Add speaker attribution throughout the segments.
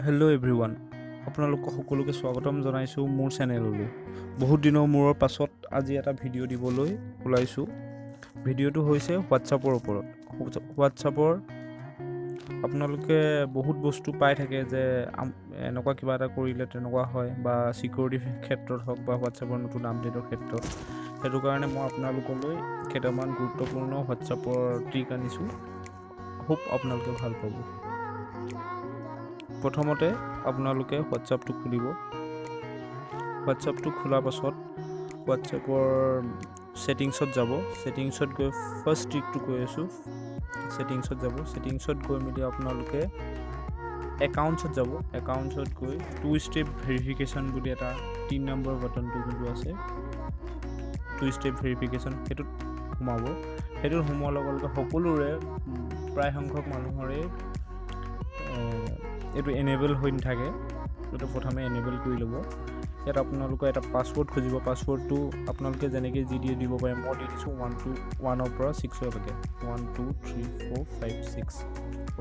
Speaker 1: Hello' everyone, আপোনালোকক সকলোকে স্বাগতম জনাইছোঁ মোৰ চেনেললৈ। বহুত দিনৰ মূৰৰ পাছত আজি এটা ভিডিঅ' দিবলৈ ওলাইছোঁ। ভিডিঅ'টো হৈছে হোৱাটছআপৰ ওপৰত। হোৱাটছআপৰ আপোনালোকে বহুত বস্তু পাই থাকে যে এনেকুৱা কিবা এটা কৰিলে তেনেকুৱা হয়, বা ছিকিউৰিটি ক্ষেত্ৰত হওক বা হোৱাটছআপৰ নতুন আপডেটৰ ক্ষেত্ৰত। সেইটো কাৰণে মই আপোনালোকলৈ কেইটামান গুৰুত্বপূৰ্ণ হোৱাটছআপৰ ট্ৰিক আনিছোঁ। হোপ আপোনালোকে ভাল পাব। প্ৰথমতে আপোনালোকে হোৱাটছআপটো খুলিব। হোৱাটছআপটো খোলাৰ পাছত হোৱাটছআপৰ ছেটিংছত যাব। ছেটিংছত গৈ ফাৰ্ষ্ট ট্ৰিকটো কৈ আছোঁ, ছেটিংছত যাব। ছেটিংছত গৈ মেলি আপোনালোকে একাউণ্টছত যাব। একাউণ্টছত গৈ 2 ষ্টেপ ভেৰিফিকেশ্যন বুলি এটা 3 নম্বৰ বাটনটো যোনটো আছে, 2 ষ্টেপ ভেৰিফিকেশ্যন, সেইটোত সোমাব। সেইটোত সোমোৱাৰ লগে লগে সকলোৰে প্ৰায় সংখ্যক মানুহৰে এইটো এনেবল হৈ নাথাকে। এইটো প্ৰথমে এনেবল কৰি ল'ব। ইয়াত আপোনালোকৰ এটা পাছৱৰ্ড খুজিব। পাছৱৰ্ডটো আপোনালোকে যেনেকৈ যি দিয়ে দিব পাৰে। মই দি দিছোঁ 1 পৰা 6লৈকে, 1 2 3 4 5 6।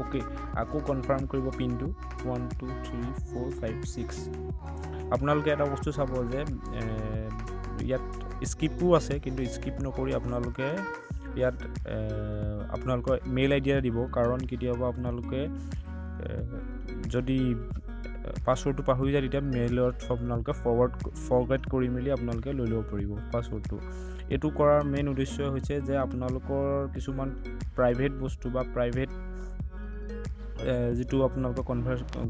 Speaker 1: অ'কে, আকৌ কনফাৰ্ম কৰিব পিনটো 1 2 3 4 5 6। আপোনালোকে এটা বস্তু চাব যে ইয়াত স্কিপো আছে, কিন্তু স্কিপ নকৰি আপোনালোকে ইয়াত আপোনালোকৰ মেইল আইডি এটা দিব। কাৰণ কেতিয়াবা আপোনালোকে যদি পাছৱৰ্ডটো পাহৰি যায়, তেতিয়া মেইলত আপোনালোকে ফৰৱাৰ্ড কৰি মেলি আপোনালোকে লৈ ল'ব পাৰিব পাছৱৰ্ডটো। এইটো কৰাৰ মেইন উদ্দেশ্য হৈছে যে আপোনালোকৰ কিছুমান প্ৰাইভেট বস্তু বা প্ৰাইভেট যিটো আপোনালোকৰ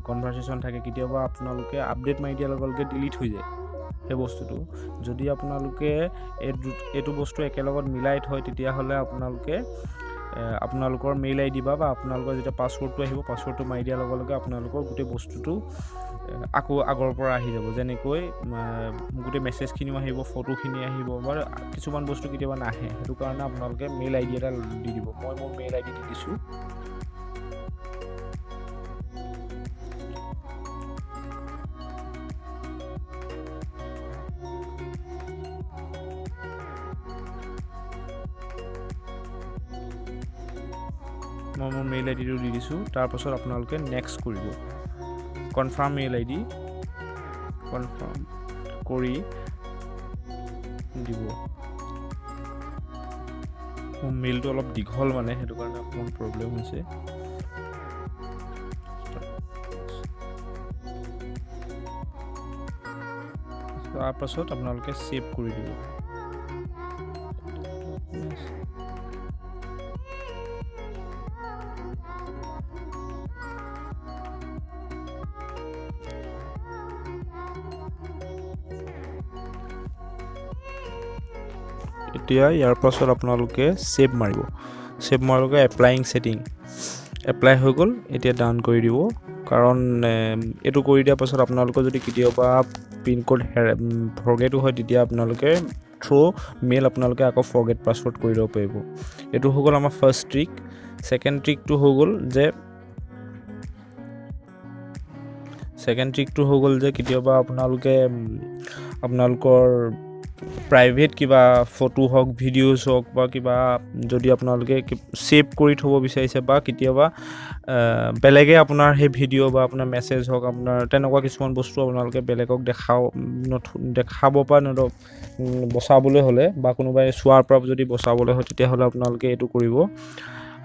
Speaker 1: কনভাৰচেশ্যন থাকে, কেতিয়াবা আপোনালোকে আপডেট মাৰি দিয়াৰ লগে লগে ডিলিট হৈ যায় সেই বস্তুটো। যদি আপোনালোকে এইটো বস্তু একেলগত মিলাই থয়, তেতিয়াহ'লে আপোনালোকৰ মেইল আইডি বা আপোনালোকৰ যেতিয়া পাছৱৰ্ডটো আহিব, পাছৱৰ্ডটো মাৰি দিয়াৰ লগে লগে আপোনালোকৰ গোটেই বস্তুটো আকৌ আগৰ পৰা আহি যাব। যেনেকৈ গোটেই মেছেজখিনিও আহিব, ফটোখিনি আহিব, বা কিছুমান বস্তু কেতিয়াবা নাহে। সেইটো কাৰণে আপোনালোকে মেইল আইডি এটা দি দিব। মই মোৰ মেইল আইডি দি দিছোঁ। মই মোৰ মেইল আইডিটো দি দিছোঁ। তাৰপাছত আপোনালোকে নেক্সট কৰিব। কনফাৰ্ম মেইল আইডি কনফাৰ্ম কৰি দিব। মোৰ মেইলটো অলপ দীঘল, মানে সেইটো কাৰণে অকণমান প্ৰব্লেম হৈছে। তাৰপাছত আপোনালোকে ছেভ কৰি দিব। এতিয়া ইয়াৰ পাছত আপোনালোকে ছেভ মাৰিব। ছেভ মাৰাৰ লগে এপ্লাইং ছেটিং এপ্লাই হৈ গ'ল। এতিয়া ডাউন কৰি দিব। কাৰণ এইটো কৰি দিয়াৰ পাছত আপোনালোকৰ যদি কেতিয়াবা পিনক'ড ফৰগেটো হয়, তেতিয়া আপোনালোকে মেইল আপোনালোকে আকৌ ফৰগেট পাছৱৰ্ড কৰি ল'ব পাৰিব। এইটো হৈ গ'ল আমাৰ ফাৰ্ষ্ট ট্ৰিক। ছেকেণ্ড ট্ৰিকটো হৈ গ'ল যে কেতিয়াবা আপোনালোকৰ প্ৰাইভেট কিবা ফটো হওক, ভিডিঅ'জ হওক, বা কিবা যদি আপোনালোকে ছেভ কৰি থ'ব বিচাৰিছে, বা কেতিয়াবা বেলেগে আপোনাৰ সেই ভিডিঅ' বা আপোনাৰ মেছেজ হওক, আপোনাৰ তেনেকুৱা কিছুমান বস্তু আপোনালোকে বেলেগক দেখাব পৰা বচাবলৈ হ'লে, বা কোনোবাই চোৱাৰ পৰা যদি বচাবলৈ হয়, তেতিয়াহ'লে আপোনালোকে এইটো কৰিব।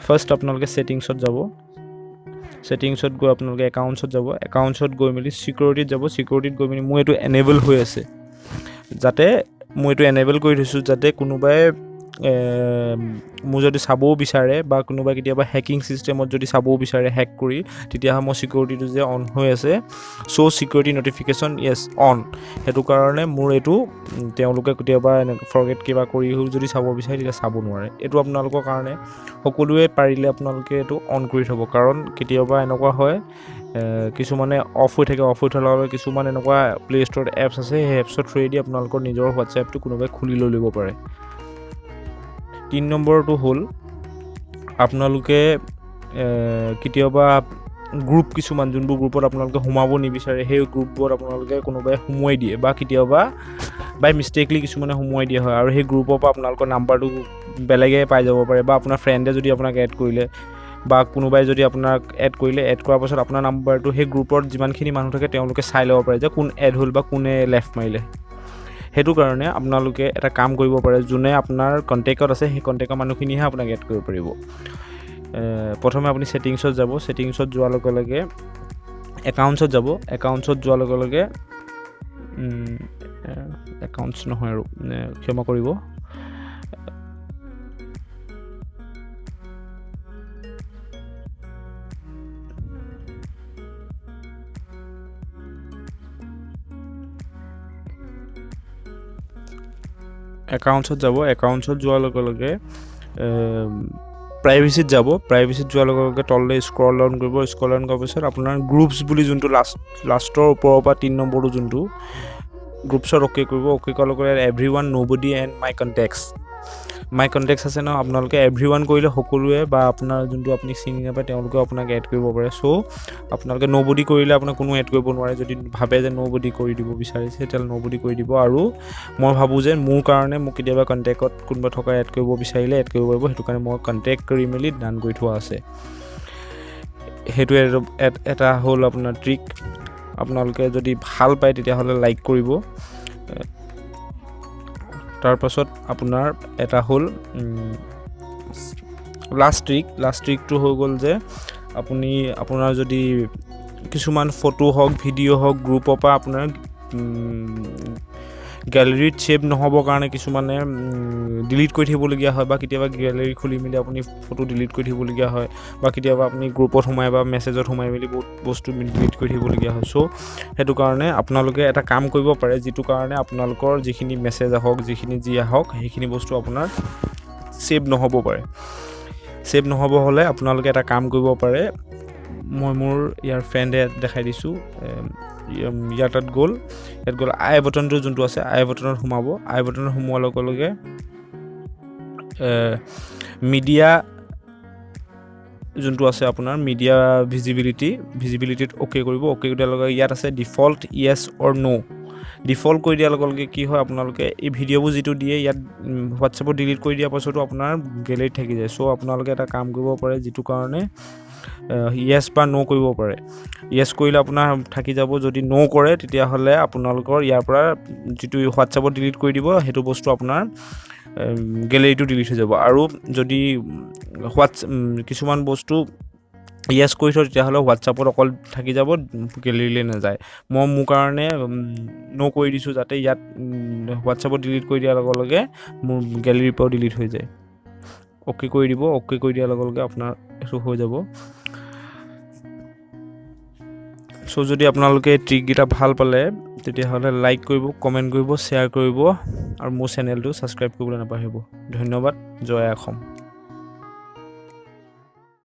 Speaker 1: ফাৰ্ষ্ট আপোনালোকে ছেটিংছত যাব। ছেটিংছত গৈ আপোনালোকে একাউণ্টছত যাব। একাউণ্টছত গৈ মেলি ছিকিউৰিটিত যাব। ছিকিউৰিটিত গৈ মেলি মোৰ এইটো এনেবল হৈ আছে, মই এইটো এনেবল কৰি থৈছোঁ, যাতে কোনোবাই মোৰ যদি চাবও বিচাৰে, বা কোনোবাই কেতিয়াবা হেকিং ছিষ্টেমত যদি চাবও বিচাৰে হেক কৰি, তেতিয়াহ'লে মই ছিকিউৰিটিটো যে অন হৈ আছে, ছ' ছিকিউৰিটি ন'টিফিকেশ্যন য়েছ অন। সেইটো কাৰণে মোৰ এইটো তেওঁলোকে কেতিয়াবা ফৰগেট কিবা কৰিও যদি চাব বিচাৰে, তেতিয়া চাব নোৱাৰে। এইটো আপোনালোকৰ কাৰণে সকলোৱে পাৰিলে আপোনালোকে এইটো অন কৰি থ'ব। কাৰণ কেতিয়াবা এনেকুৱা হয়, কিছুমানে অফ হৈ থাকে। অফ হৈ থকাৰ বাবে কিছুমান এনেকুৱা প্লে' ষ্ট'ৰত এপছ আছে, সেই এপছৰ থ্ৰুৱেদি আপোনালোকৰ নিজৰ হোৱাটছএপটো কোনোবাই খুলি লৈ ল'ব পাৰে। 3 নম্বৰটো হ'ল, আপোনালোকে কেতিয়াবা গ্ৰুপ কিছুমান, যোনবোৰ গ্ৰুপত আপোনালোকে সোমাব নিবিচাৰে, সেই গ্ৰুপবোৰত আপোনালোকে কোনোবাই সোমোৱাই দিয়ে, বা কেতিয়াবা বাই মিষ্টেকলি কিছুমানে সোমোৱাই দিয়া হয়, আৰু সেই গ্ৰুপৰ পৰা আপোনালোকৰ নাম্বাৰটো বেলেগে পাই যাব পাৰে, বা আপোনাৰ ফ্ৰেণ্ডে যদি আপোনাক এড কৰিলে বা কোনোবাই যদি আপোনাক এড কৰিলে, এড কৰাৰ পাছত আপোনাৰ নাম্বাৰটো সেই গ্ৰুপত যিমানখিনি মানুহ থাকে তেওঁলোকে চাই ল'ব পাৰে যে কোন এড হ'ল বা কোনে লেফ্ট মাৰিলে। সেইটো কাৰণে আপোনালোকে এটা কাম কৰিব পাৰে, যোনে আপোনাৰ কণ্টেক্টত আছে সেই কণ্টেক্টৰ মানুহখিনিহে আপোনাক এড কৰিব পাৰিব। প্ৰথমে আপুনি ছেটিংছত যাব, ছেটিংছত যোৱাৰ লগে লগে একাউণ্টছত যাব, একাউণ্টছত যোৱাৰ লগে লগে একাউণ্টছ নহয় আৰু ক্ষমা কৰিব, একাউণ্টছত যাব, একাউণ্টছত যোৱাৰ লগে লগে প্ৰাইভেচিত যাব, প্ৰাইভেচিত যোৱাৰ লগে লগে তললৈ স্ক্ৰল ডাউন কৰিব, স্ক্ৰল ডাউন কৰাৰ পিছত আপোনাৰ গ্ৰুপছ বুলি যোনটো লাষ্টৰ ওপৰৰ পৰা 3 নম্বৰটো যোনটো গ্ৰুপছত অ'কে কৰিব, অ'কে কৰাৰ লগে লগে এভৰিৱান, নবডি এণ্ড মাই কণ্টেক্টছ আছে ন, আপোনালোকে এভৰিৱান কৰিলে সকলোৱে বা আপোনাৰ যোনটো আপুনি চিনি নাপায় তেওঁলোকেও আপোনাক এড কৰিব পাৰে। চ' আপোনালোকে নবডি কৰিলে আপোনাক কোনো এড কৰিব নোৱাৰে, যদি ভাবে যে নবডি কৰি দিব বিচাৰিছে তেতিয়াহ'লে নবডি কৰি দিব। আৰু মই ভাবোঁ যে মোৰ কাৰণে মোক কেতিয়াবা কণ্টেক্টত কোনোবা থকা এড কৰিব বিচাৰিলে এড কৰিব পাৰিব, সেইটো কাৰণে মই কণ্টেক্ট কৰি মেলি ডান কৰি থোৱা আছে। সেইটোৱে এটা হ'ল আপোনাৰ ট্ৰিক। আপোনালোকে যদি ভাল পায় তেতিয়াহ'লে লাইক কৰিব। তাৰপাছত আপোনাৰ এটা হ'ল লাষ্ট ট্ৰিকটো হৈ গ'ল যে আপোনাৰ যদি কিছুমান ফটো হওক, ভিডিঅ' হওক গ্ৰুপৰ পৰা আপোনাৰ গেলেৰীত ছেভ নহ'বৰ কাৰণে কিছুমানে ডিলিট কৰি থাকিবলগীয়া হয়, বা কেতিয়াবা গেলেৰী খুলি মেলি আপুনি ফটো ডিলিট কৰি থাকিবলগীয়া হয়, বা কেতিয়াবা আপুনি গ্ৰুপত সোমাই বা মেছেজত সোমাই মেলি বহুত বস্তু ডিলিট কৰি থাকিবলগীয়া হয়। চ' সেইটো কাৰণে আপোনালোকে এটা কাম কৰিব পাৰে, যিটো কাৰণে আপোনালোকৰ যিখিনি মেছেজ আহক, যিখিনি যি আহক সেইখিনি বস্তু আপোনাৰ ছেভ নহ'ব পাৰে। ছেভ নহ'ব হ'লে আপোনালোকে এটা কাম কৰিব পাৰে, মই মোৰ ইয়াৰ ফ্ৰেণ্ডে দেখাই দিছোঁ। ইয়াত গ'ল আই বটনটো যোনটো আছে, আই বটনত সোমাব, আই বটনত সোমোৱাৰ লগে লগে মিডিয়া যোনটো আছে আপোনাৰ মিডিয়া ভিজিবিলিটিত অ'কে কৰিব, অ'কে দিয়াৰ লগে ইয়াত আছে ডিফল্ট য়েছ অৰ ন'। ডিফল্ট কৰি দিয়াৰ লগে লগে কি হয়, আপোনালোকে এই ভিডিঅ'বোৰ যিটো দিয়ে ইয়াত হোৱাটছএপত ডিলিট কৰি দিয়াৰ পাছতো আপোনাৰ গেলেৰীত থাকি যায়। চ' আপোনালোকে এটা কাম কৰিব পাৰে, যিটো কাৰণে য়েছ বা ন' কৰিব পাৰে। য়েছ কৰিলে আপোনাৰ থাকি যাব, যদি ন' কৰে তেতিয়াহ'লে আপোনালোকৰ ইয়াৰ পৰা যিটো হোৱাটছএপত ডিলিট কৰি দিব সেইটো বস্তু আপোনাৰ গেলেৰীটো ডিলিট হৈ যাব। আৰু যদি কিছুমান বস্তু য়েছ কৰি থওঁ তেতিয়াহ'লে হোৱাটছএপত অকল থাকি যাব, গেলেৰীলৈ নাযায়। মই মোৰ কাৰণে ন' কৰি দিছোঁ, যাতে ইয়াত হোৱাটছএপত ডিলিট কৰি দিয়াৰ লগে লগে মোৰ গেলেৰীৰ পৰাও ডিলিট হৈ যায়। অ'কে কৰি দিব, অ'কে কৰি দিয়াৰ লগে লগে আপোনাৰ এইটো হৈ যাব। চ' যদি আপোনালোকে এই ট্ৰিককেইটা ভাল পালে তেতিয়াহ'লে লাইক কৰিব, কমেণ্ট কৰিব, শ্বেয়াৰ কৰিব আৰু মোৰ চেনেলটো ছাবস্ক্ৰাইব কৰিবলৈ নাপাহৰিব। ধন্যবাদ। জয় অসম।